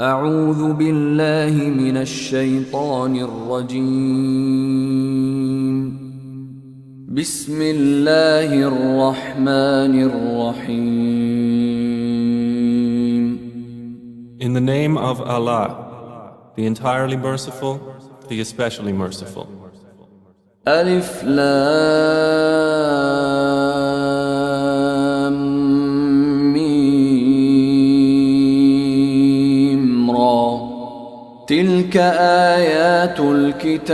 أعوذ بالله من الشيطان الرجيم. بسم الله الرحمن الرحيم. In the name of Allah, the entirely merciful, the especially merciful. ألف لام ميم را تلك آيات الكتاب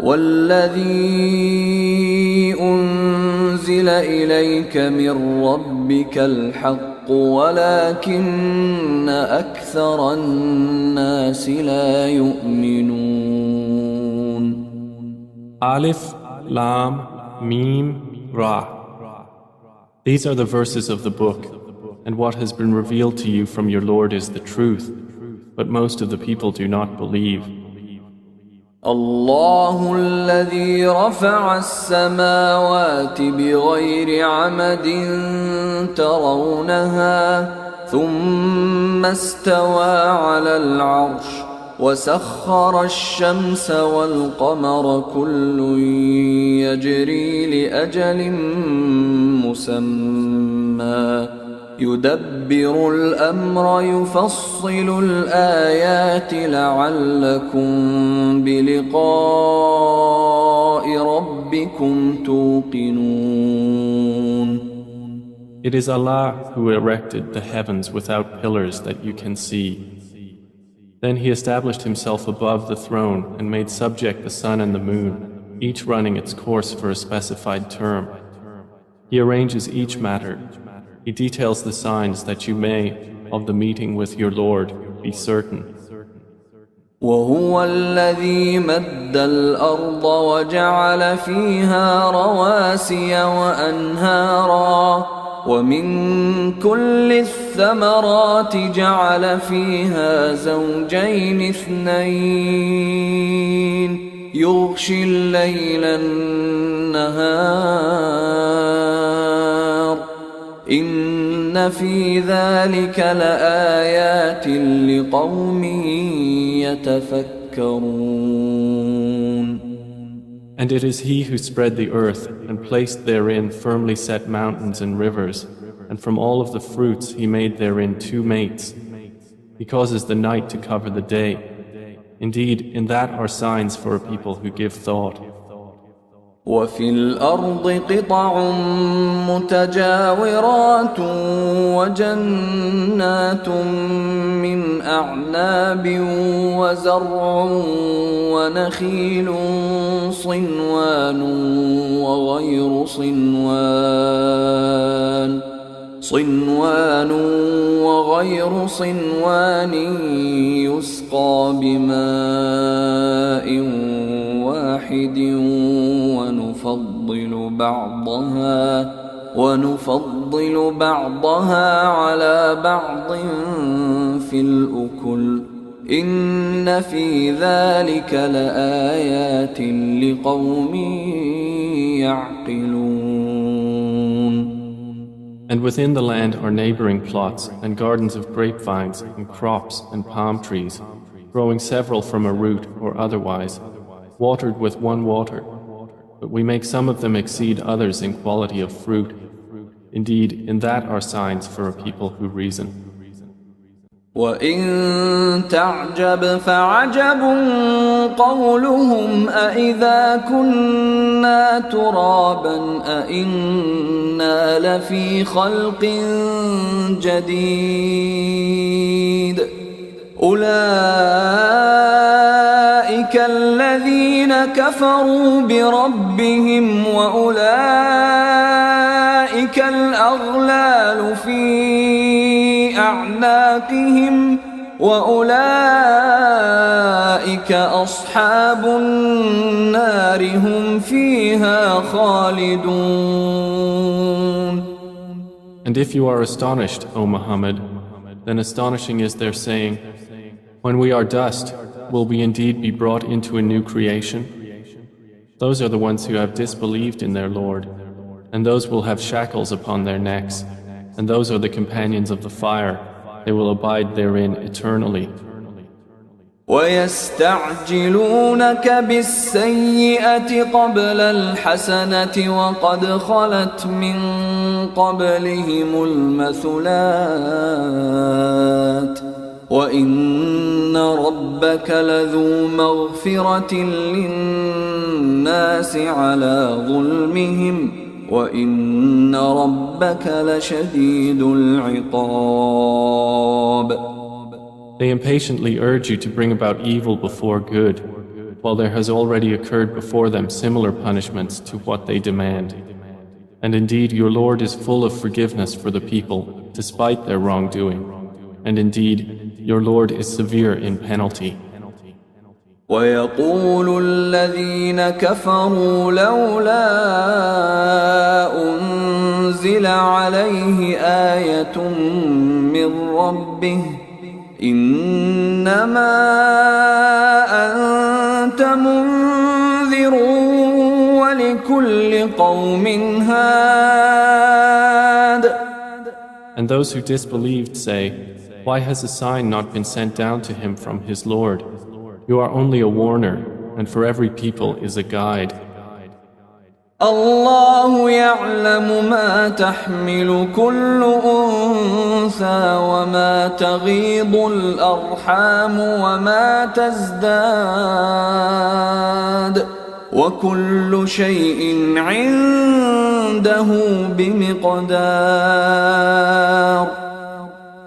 والذي أنزل إليك من ربك الحق ولكن أكثر الناس لا يؤمنون. Alif, Lam, Mim, Ra. These are the verses of the book, and what has been revealed to you from your Lord is the truth, but most of the people do not believe. الله الذي رفع السماوات بغير عمد ترونها ثم استوى على العرش وسخر الشمس والقمر كل يجري لأجل مسمى يدبر الأمر يفصل الآيات لعلكم بلقاء ربكم توقنون. It is Allah who erected the heavens without pillars that you can see. Then He established Himself above the throne and made subject the sun and the moon, each running its course for a specified term. He arranges each matter. He details the signs that you may, of the meeting with your Lord, be certain. وهو الذي مد الأرض وجعل فيها رواسي وأنهارا ومن كل الثمرات جعل فيها زوجين اثنين يغشي الليل النهار إن في ذلك لآيات لقوم يتفكرون. And it is He who spread the earth and placed therein firmly set mountains and rivers, and from all of the fruits He made therein two mates. He causes the night to cover the day. Indeed, in that are signs for a people who give thought. وفي الأرض قطع متجاورات وجنات من أعناب وزرع ونخيل صنوان وغير صنوان يسقى بماء واحد ونفضل بعضها على بعض في الأكل إن في ذلك لآيات لقوم يعقلون. And within the land are neighboring plots and gardens of grapevines and crops and palm trees, growing several from a root or otherwise, watered with one water. But we make some of them exceed others in quality of fruit. Indeed, in that are signs for a people who reason. وَإِن تَعْجَبْ فَعَجَبٌ قَوْلُهُمْ أَإِذَا كُنَّا تُرَابًا أَإِنَّا لَفِي خَلْقٍ جَدِيدٍ أُولَئِكَ الَّذِينَ كَفَرُوا بِرَبِّهِمْ وَأُولَئِكَ الْأَغْلَالُ فِي أَعْنَاقِهِمْ وَأُولَئِكَ أَصْحَابُ النَّارِ هُمْ فِيهَا خَالِدُونَ. And if you are astonished, O Muhammad, then astonishing is their saying, when we are dust, will we indeed be brought into a new creation? Those are the ones who have disbelieved in their Lord, and those will have shackles upon their necks, and those are the companions of the fire, they will abide therein eternally. ويستعجلونك بالسيئة قبل الحسنة وقد خلت من قبلهم المثلات وإن ربك لذو مغفرة للناس على ظلمهم وإن ربك لشديد العقاب. They impatiently urge you to bring about evil before good, while there has already occurred before them similar punishments to what they demand. And indeed your Lord is full of forgiveness for the people, despite their wrongdoing. And indeed your Lord is severe in penalty. ويقول الذين كفروا لولا أنزل عليه آية من ربه إنما أنت منذر ولكل قوم هاد. And those who disbelieved say, why has a sign not been sent down to him from his Lord? You are only a warner, and for every people is a guide. الله يعلم ما تحمل كل أنثى وما تغيض الأرحام وما تزداد وكل شيء عنده بمقدار.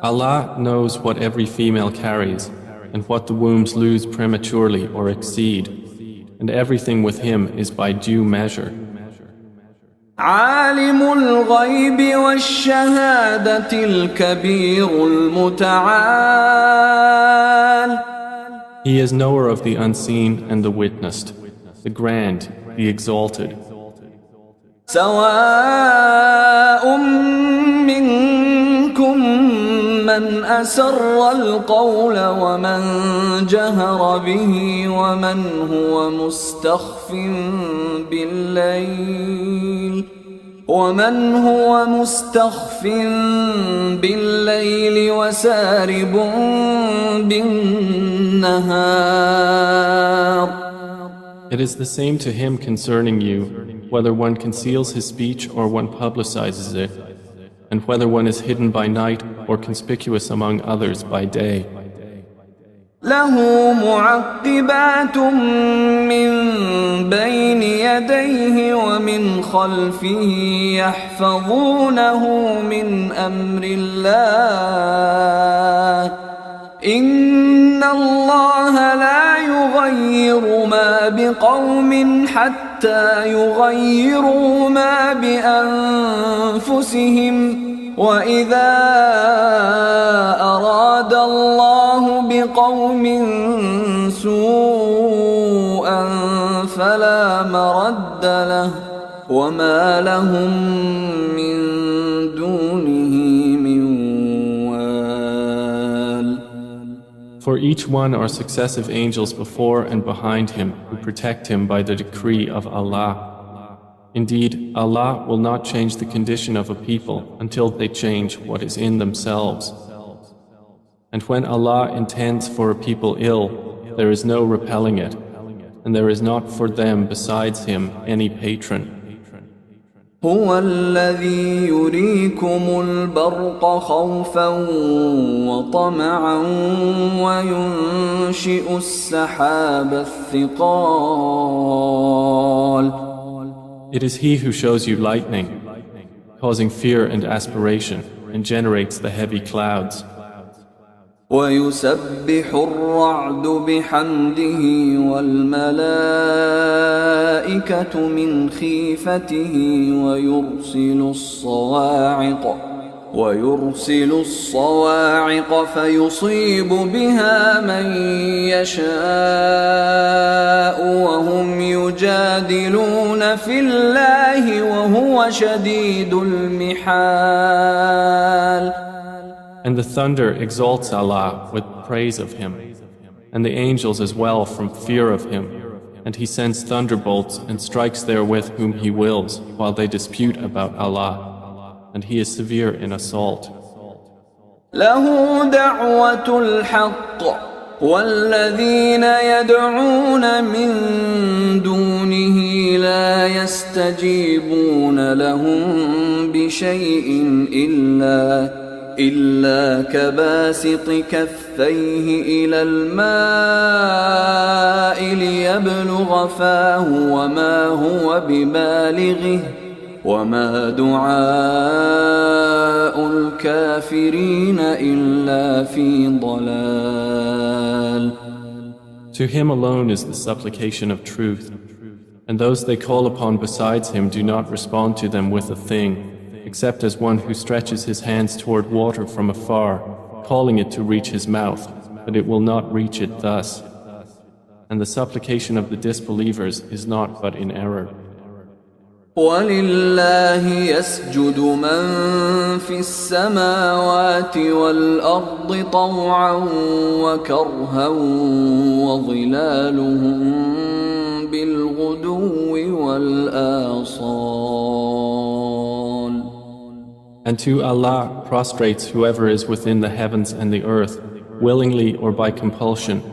Allah knows what every female carries and what the wombs lose prematurely or exceed, and everything with him is by due measure. عالم الغيب والشهادة الكبير المتعال. He is knower of the unseen and the witnessed, the grand, the exalted. سواء منكم من أسر القول ومن جهر به ومن هو مستخف بالليل وسارب بالنهار. It is the same to him concerning you, whether one conceals his speech or one publicizes it, and whether one is hidden by night or conspicuous among others by day. له معقبات من بين يديه ومن خلفه يحفظونه من أمر الله إن الله لا يغير ما بقوم حتى يغيروا ما بأنفسهم وإذا أراد الله بقوم سوءا فلا مرد له وما لهم من دونه من وال. For each one are successive angels before and behind him who protect him by the decree of Allah. Indeed, Allah will not change the condition of a people until they change what is in themselves. And when Allah intends for a people ill, there is no repelling it, and there is not for them besides Him any patron. هو الذي يريكم البرق خوفا وطمعا وينشئ السحاب الثقال. It is He who shows you lightning, causing fear and aspiration, and generates the heavy clouds. ويسبح الرعد بحمده والملائكة من خيفته ويرسل الصواعق فيصيب بها من يشاء وهم يجادلون في الله وهو شديد المحال. And the thunder exalts Allah with praise of Him, and the angels as well from fear of Him, and He sends thunderbolts and strikes therewith whom He wills while they dispute about Allah, and He is severe in assault. له دعوة الحق والذين يدعون من دونه لا يستجيبون لهم بشيء إلا كباسط كفيه إلى الماء ليبلغ فاه وما هو ببالغه وما دعاء الكافرين إلا في ضلال. To him alone is the supplication of truth, and those they call upon besides him do not respond to them with a thing, except as one who stretches his hands toward water from afar, calling it to reach his mouth, but it will not reach it thus. And the supplication of the disbelievers is not but in error. وَلِلَّهِ يَسْجُدُ مَن فِي السَّمَاوَاتِ وَالْأَرْضِ طَوْعًا وَكَرْهًا وَظِلَالُهُم بِالْغُدُوِّ وَالْآصَالِ. And to Allah prostrates whoever is within the heavens and the earth, willingly or by compulsion,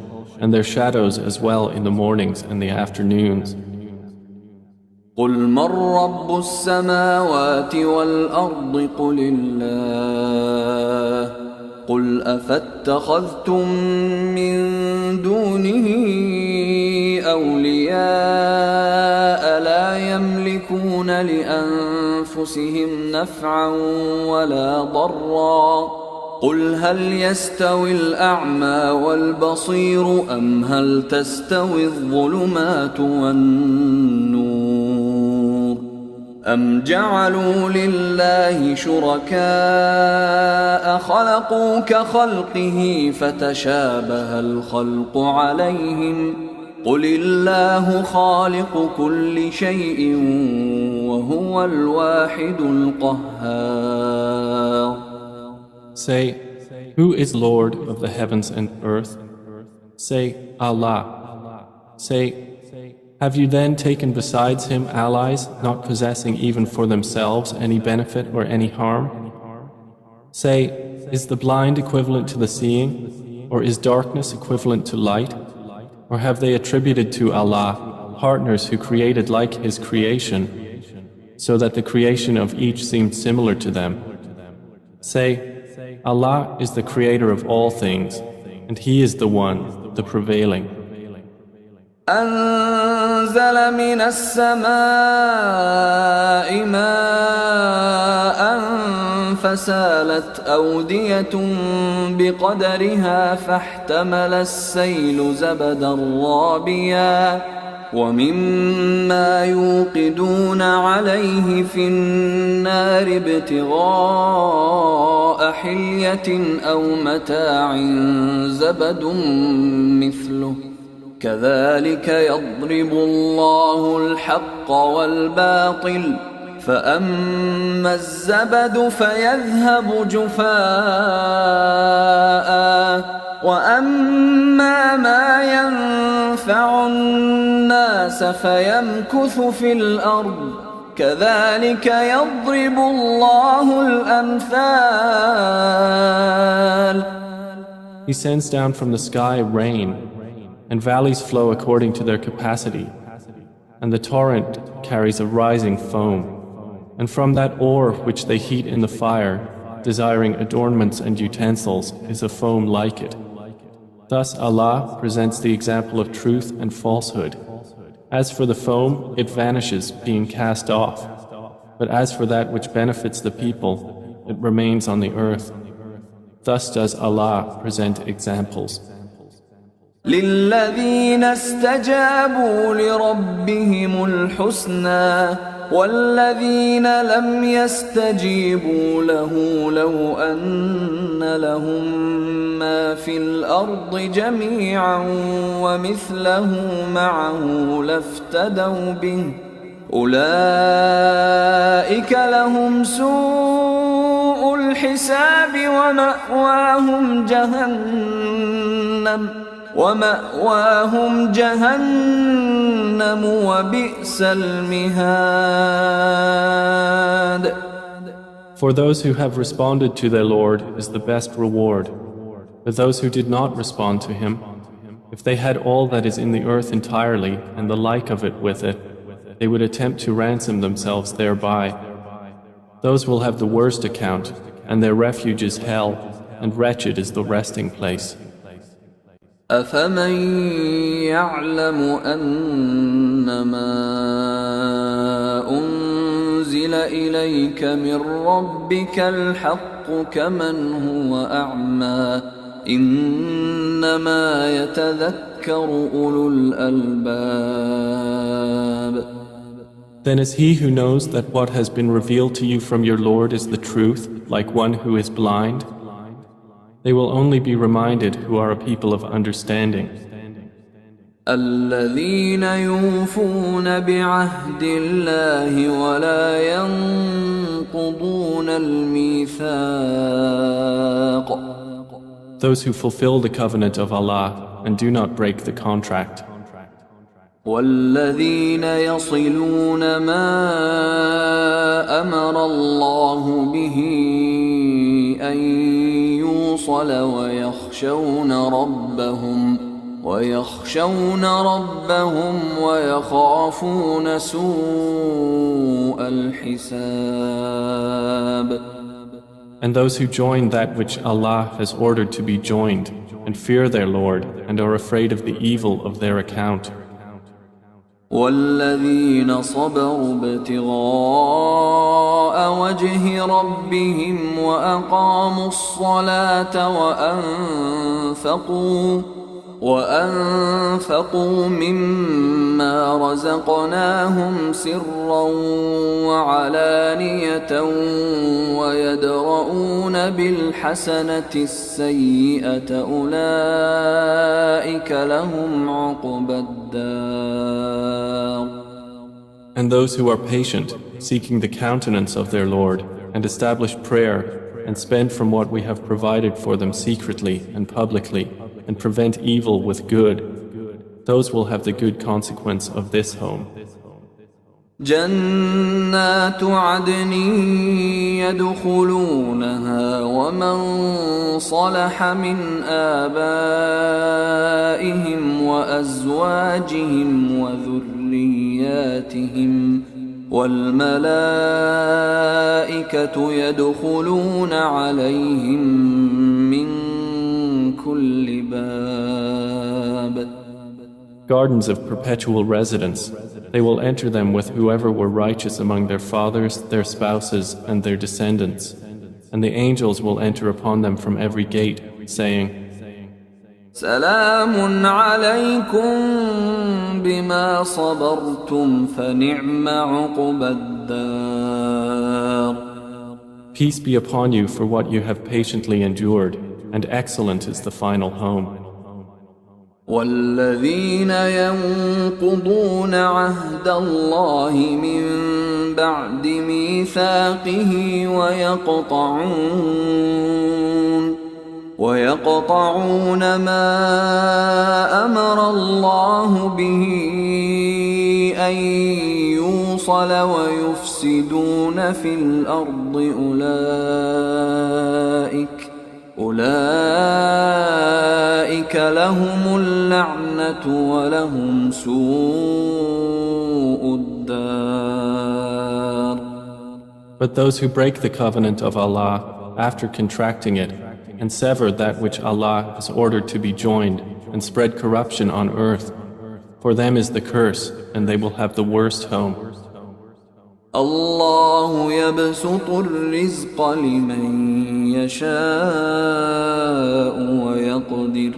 and their shadows as well in the mornings and the afternoons. قل من رب السماوات والأرض قل الله قل أفاتخذتم من دونه أولياء لا يملكون لأنفسهم نفعا ولا ضرا قل هل يستوي الأعمى والبصير أم هل تستوي الظلمات والنور أم جعلوا لله شركاء خلقوا كخلقه فتشابه الخلق عليهم قل الله خالق كل شيء وهو الواحد القهار. Say, who is Lord of the heavens and earth? Say, Allah. Say, have you then taken besides him allies, not possessing even for themselves any benefit or any harm? Say, is the blind equivalent to the seeing, or is darkness equivalent to light? Or have they attributed to Allah partners who created like his creation, so that the creation of each seemed similar to them? Say, Allah is the creator of all things, and He is the one, the prevailing. أنزل من السماء ماء فسالت أودية بقدرها فاحتمل السيل زبدا رابيا ومما يوقدون عليه في النار ابتغاء حلية أو متاع زبد مثله كذلك يضرب الله الحق والباطل فأما الزبد فيذهب جفاء وأما ما ينفع الناس فيمكث في الأرض كذلك يضرب الله الأمثال. He sends down from the sky rain, and valleys flow according to their capacity, and the torrent carries a rising foam, and from that ore which they heat in the fire, desiring adornments and utensils, is a foam like it. Thus Allah presents the example of truth and falsehood. As for the foam, it vanishes, being cast off. But as for that which benefits the people, it remains on the earth. Thus does Allah present examples. للذين استجابوا لربهم الحسنى والذين لم يستجيبوا له لو أن لهم ما في الأرض جميعا ومثله معه لافتدوا به أولئك لهم سوء الحساب ومأواهم جهنم وبئس المهاد. For those who have responded to their Lord is the best reward. But those who did not respond to Him, if they had all that is in the earth entirely and the like of it with it, they would attempt to ransom themselves thereby. Those will have the worst account, and their refuge is hell, and wretched is the resting place. أفمن يعلم أنما أنزل إليك من ربك الحق كمن هو أعمى إنما يتذكر أولو الألباب. Then is he who knows that what has been revealed to you from your Lord is the truth, like one who is blind? They will only be reminded who are a people of understanding. الذين يوفون بعهد الله ولا ينقضون الميثاق. Those who fulfill the covenant of Allah and do not break the contract. والذين يصلون ما أمر الله به أن يوصل ويخشون ربهم ويخافون سوء الحساب. And those who join that which Allah has ordered to be joined and fear their Lord and are afraid of the evil of their account. والذين صبروا ابتغاء وجه ربهم وأقاموا الصلاة وأنفقوا مما رزقناهم سرا وعلانية ويدرؤون بالحسنة السيئة أولئك لهم عقبى الدار. And those who are patient, seeking the countenance of their Lord, and establish prayer, and spend from what we have provided for them secretly and publicly, and prevent evil with good, those will have the good consequence of this home. جنات عدن يدخلونها ومن صلح من آبائهم وأزواجهم وذرياتهم والملائكة يدخلون عليهم من كل باب. Gardens of perpetual residence, they will enter them with whoever were righteous among their fathers, their spouses, and their descendants. And the angels will enter upon them from every gate, saying, سلام عليكم بما صبرتم فنعم عقبى الدار. Peace be upon you for what you have patiently endured, and excellent is the final home. والذين ينقضون عهد الله من بعد ميثاقه ويقطعون ما أمر الله به أن يوصل ويفسدون في الأرض أولئك لهم اللعنة ولهم سوء الدار. But those who break the covenant of Allah after contracting it and sever that which Allah has ordered to be joined and spread corruption on earth, for them is the curse and they will have the worst home. الله يبسط الرزق لمن يشاء ويقدر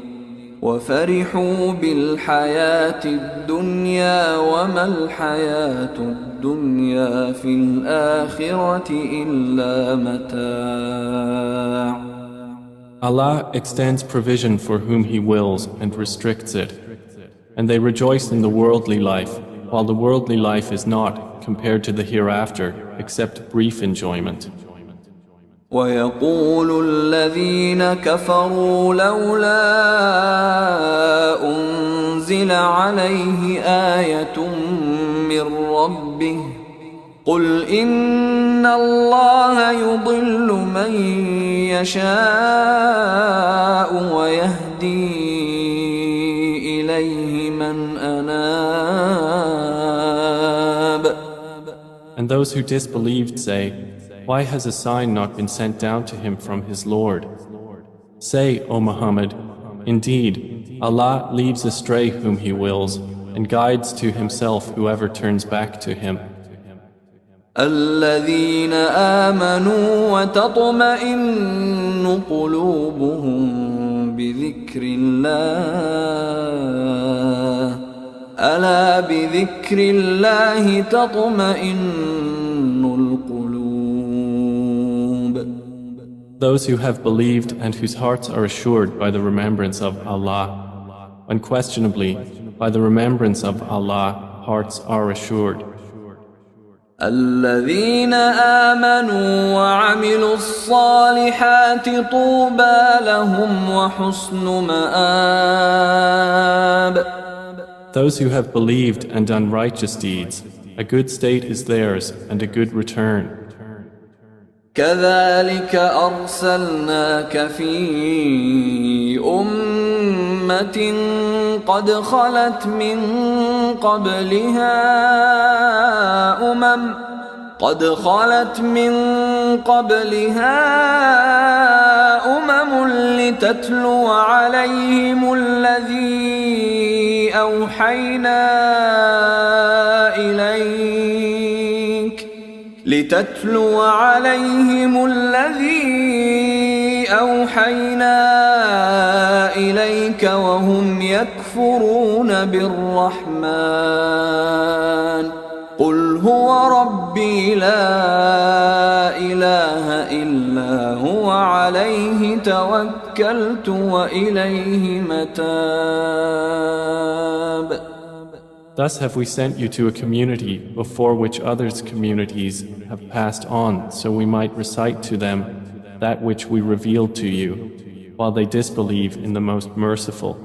وفرحوا بالحياة الدنيا وما الحياة الدنيا في الآخرة إلا متاع. Allah extends provision for whom He wills and restricts it, and they rejoice in the worldly life, while the worldly life is not, compared to the hereafter, except brief enjoyment. ويقول الذين كفروا لولا أنزل عليه آية من ربه قل إن الله يضل من يشاء ويهدي إليه من أناب. And those who disbelieved say, why has a sign not been sent down to him from his Lord? Say, O Muhammad, indeed, Allah leaves astray whom He wills and guides to Himself whoever turns back to Him. الذين آمنوا وتطمئن قلوبهم بذكر الله ألا بذكر الله تطمئن القلوب. Those who have believed and whose hearts are assured by the remembrance of Allah. Unquestionably, by the remembrance of Allah, hearts are assured. الذين آمنوا وعملوا الصالحات طوبى لهم وحسن مآب. Those who have believed and done righteous deeds, a good state is theirs and a good return. كذلك أرسلناك في أمة قد خلت من قبلها أمم لتتلو عليهم الذي أوحينا إليك وهم يكفرون بالرحمن قل هو ربي لا إله إلا هو عليه توكلت وإليه متاب. Thus have we sent you to a community before which others' communities have passed on, so we might recite to them that which we revealed to you, while they disbelieve in the Most Merciful.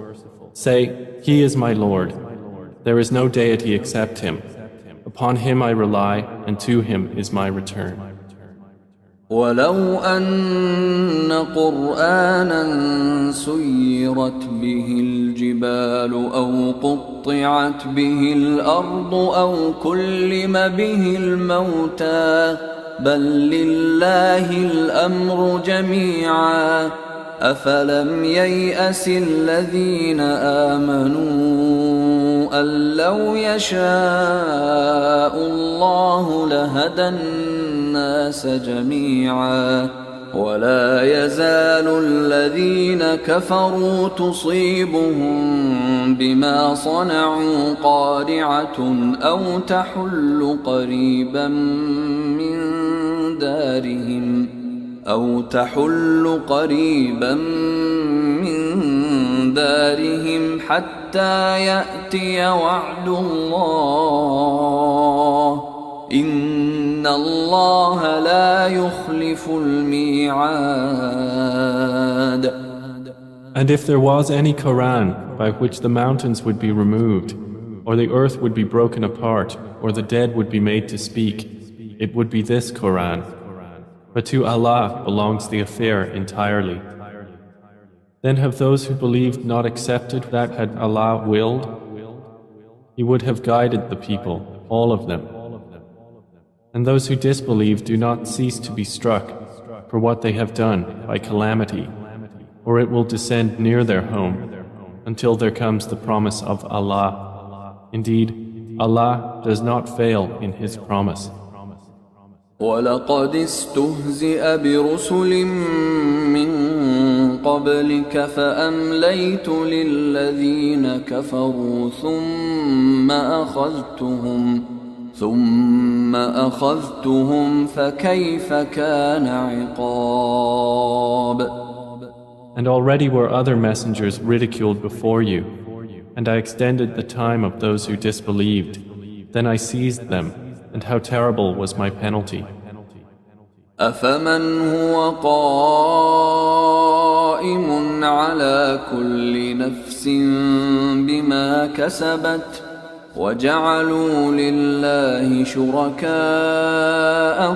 Say, He is my Lord. There is no deity except Him. Upon Him I rely, and to Him is my return. ولو أن قرآنا سيرت به الجبال أو قطعت به الأرض أو كلم به الموتى بل لله الأمر جميعا أفلم ييأس الذين آمنوا أن لو يشاء الله لهدى الناس جميعا ولا يزال الذين كفروا تصيبهم بما صنعوا قارعة أو تحل قريبا من دارهم حتى يأتي وعد الله إن الله لا يخلف الميعاد. And if there was any Quran by which the mountains would be removed, or the earth would be broken apart, or the dead would be made to speak, it would be this Quran. But to Allah belongs the affair entirely. Then have those who believed not accepted that had Allah willed? He would have guided the people, all of them. And those who disbelieve do not cease to be struck for what they have done by calamity, or it will descend near their home until there comes the promise of Allah. Indeed, Allah does not fail in His promise. وَلَقَدِ اسْتُهْزِئَ بِرُسُلٍ مِّن قَبْلِكَ فَأَمْلَيْتُ لِلَّذِينَ كَفَرُوا ثُمَّ أَخَذْتُهُمْ فَكَيْفَ كَانَ عِقَابِ. And already were other messengers ridiculed before you, and I extended the time of those who disbelieved. Then I seized them, and how terrible was my penalty. أَفَمَنْ هُوَ قَائِمٌ عَلَى كُلِّ نَفْسٍ بِمَا كَسَبَتْ وجعلوا لله شركاء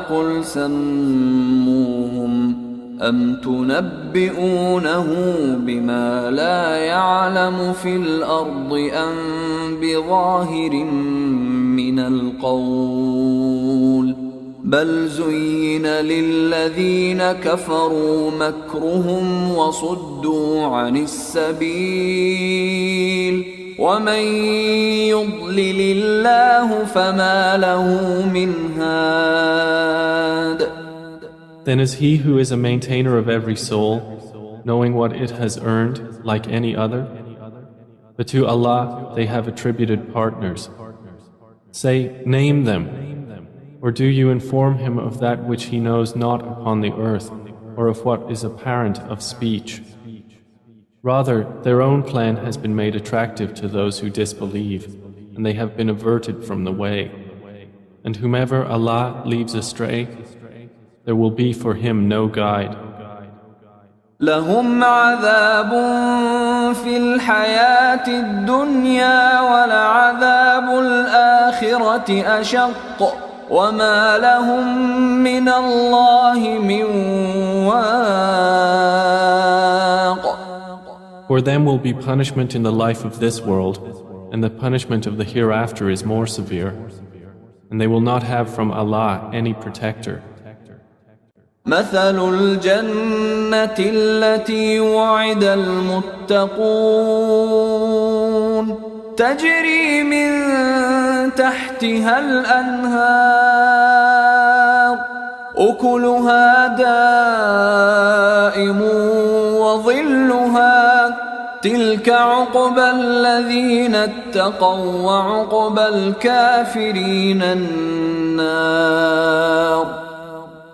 قل سموهم أم تنبئونه بما لا يعلم في الأرض أم بظاهر من القول بل زين للذين كفروا مكرهم وصدوا عن السبيل ومن يضلل الله فما له من هاد. Then is he who is a maintainer of every soul, knowing what it has earned like any other? But to Allah they have attributed partners. Say, name them. Or do you inform him of that which he knows not upon the earth, or of what is apparent of speech? Rather, their own plan has been made attractive to those who disbelieve, and they have been averted from the way. And whomever Allah leaves astray, there will be for him no guide. لهم عذاب في الحياة الدنيا ولعذاب الآخرة أشق وما لهم من الله من واق. For them will be punishment in the life of this world, and the punishment of the hereafter is more severe, and they will not have from Allah any protector. مثل الجنة التي وعد المتقون تجري من تحتها الأنهار أكلها دائم وظلها تلك عقبى الذين اتقوا وعقبى الكافرين النار.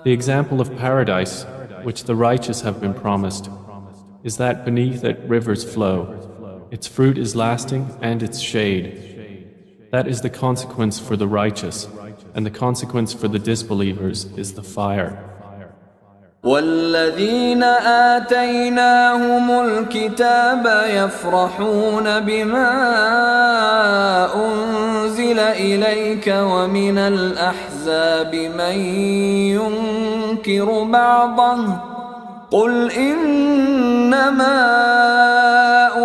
The example of paradise, which the righteous have been promised, is that beneath it rivers flow. Its fruit is lasting and its shade. That is the consequence for the righteous, and the consequence for the disbelievers is the fire. والذين آتيناهم الكتاب يفرحون بما أنزل إليك ومن الأحزاب من ينكر بعضه قل إنما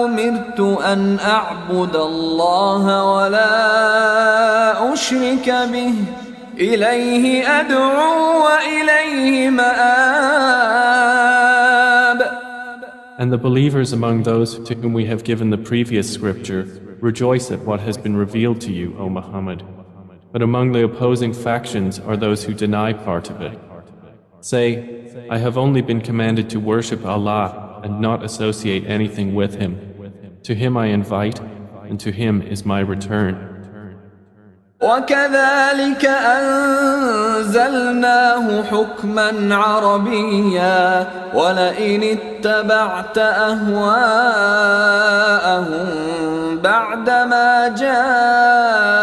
أمرت أن أعبد الله ولا أشرك به إليه أدعو وإليه مآب. And the believers among those to whom we have given the previous scripture rejoice at what has been revealed to you, O Muhammad. But among the opposing factions are those who deny part of it. Say, I have only been commanded to worship Allah and not associate anything with Him. To Him I invite, and to Him is my return. وكذلك أنزلناه حكما عربيا ولئن اتبعت أهواءهم بعدما جاءك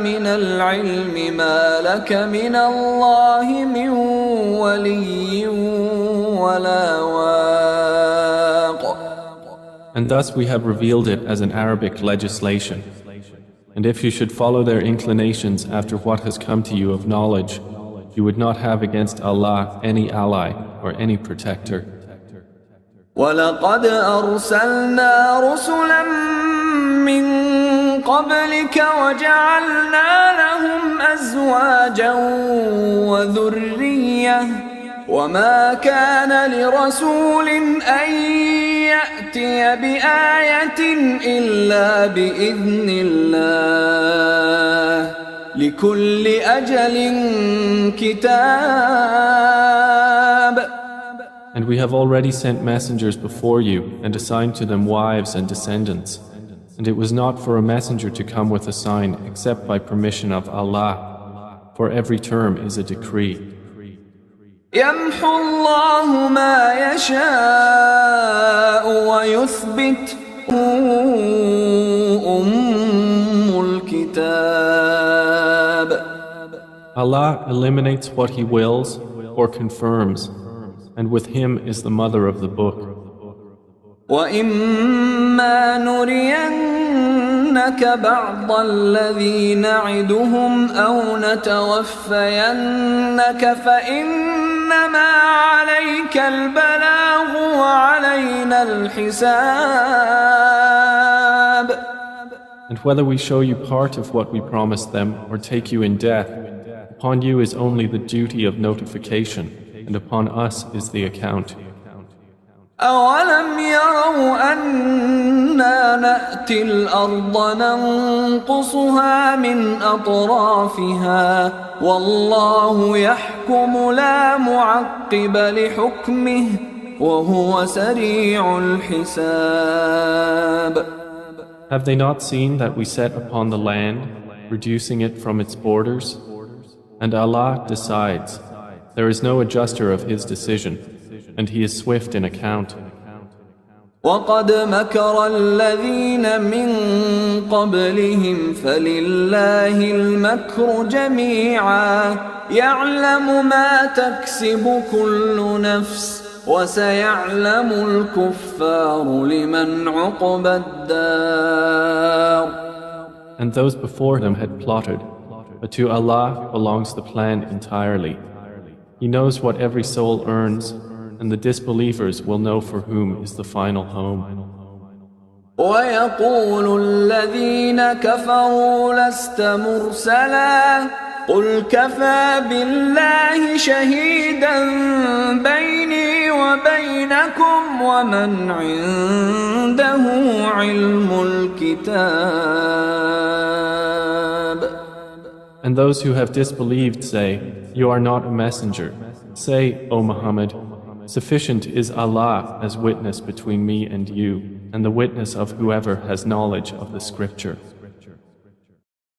من العلم ما لك من الله من ولي ولا واق. And thus we have revealed it as an Arabic legislation. And if you should follow their inclinations after what has come to you of knowledge, you would not have against Allah any ally or any protector. وَلَقَدْ أَرْسَلْنَا رُسُلًا مِّن قَبْلِكَ وَجَعَلْنَا لَهُمْ أَزْوَاجًا وَذُرِّيَّةً وَمَا كَانَ لِرَسُولٍ أَن يَأْتِيَ بِآيَةٍ إِلَّا بِإِذْنِ اللَّهِ لِكُلِّ أَجَلٍ كِتَابٌ. And we have already sent messengers before you and assigned to them wives and descendants. And it was not for a messenger to come with a sign except by permission of Allah, for every term is a decree. يمحو الله ما يشاء ويثبت أم الكتاب. Allah eliminates what He wills or confirms, and with Him is the mother of the book. وَإِمَّا نُرِيَنَّكَ نُرِيَنَّكَ بَعْضَ الَّذِي نَعِدُهُمْ أَوْ نَتَوَفَّيَنَّكَ فَإِنَّمَا عَلَيْكَ الْبَلَاغُ وَعَلَيْنَا الْحِسَابُ. And whether we show you part of what we promised them or take you in death, upon you is only the duty of notification, and upon us is the account. أَوَلَمْ يَرَوْا أَنَّا نَأْتِي الْأَرْضَ نَنقُصُهَا مِنْ أَطْرَافِهَا وَاللَّهُ يَحْكُمُ لَا مُعَقِّبَ لِحُكْمِهِ وَهُوَ سَرِيعُ الْحِسَابِ. Have they not seen that we set upon the land, reducing it from its borders? And Allah decides. There is no adjuster of His decision, and He is swift in account. وَقَدْ مَكَرَ الَّذِينَ مِنْ قَبْلِهِمْ فَلِلَّهِ الْمَكْرُ جَمِيعًا يَعْلَمُ مَا تَكْسِبُ كُلُّ نَفْسٍ وَسَيَعْلَمُ الْكُفَّارُ لِمَنْ عُقْبَى الدَّارِ. And those before them had plotted, but to Allah belongs the plan entirely. He knows what every soul earns, and the disbelievers will know for whom is the final home. وَيَقُولُ الَّذِينَ كَفَرُوا لَسْتَ مُرْسَلًا قُلْ كَفَى بِاللَّهِ شَهِيدًا بَيْنِي وَبَيْنَكُمْ وَمَنْ عِندَهُ عِلْمُ الْكِتَابِ. And those who have disbelieved say, You are not a messenger. Say, O Muhammad, sufficient is Allah as witness between me and you, and the witness of whoever has knowledge of the scripture.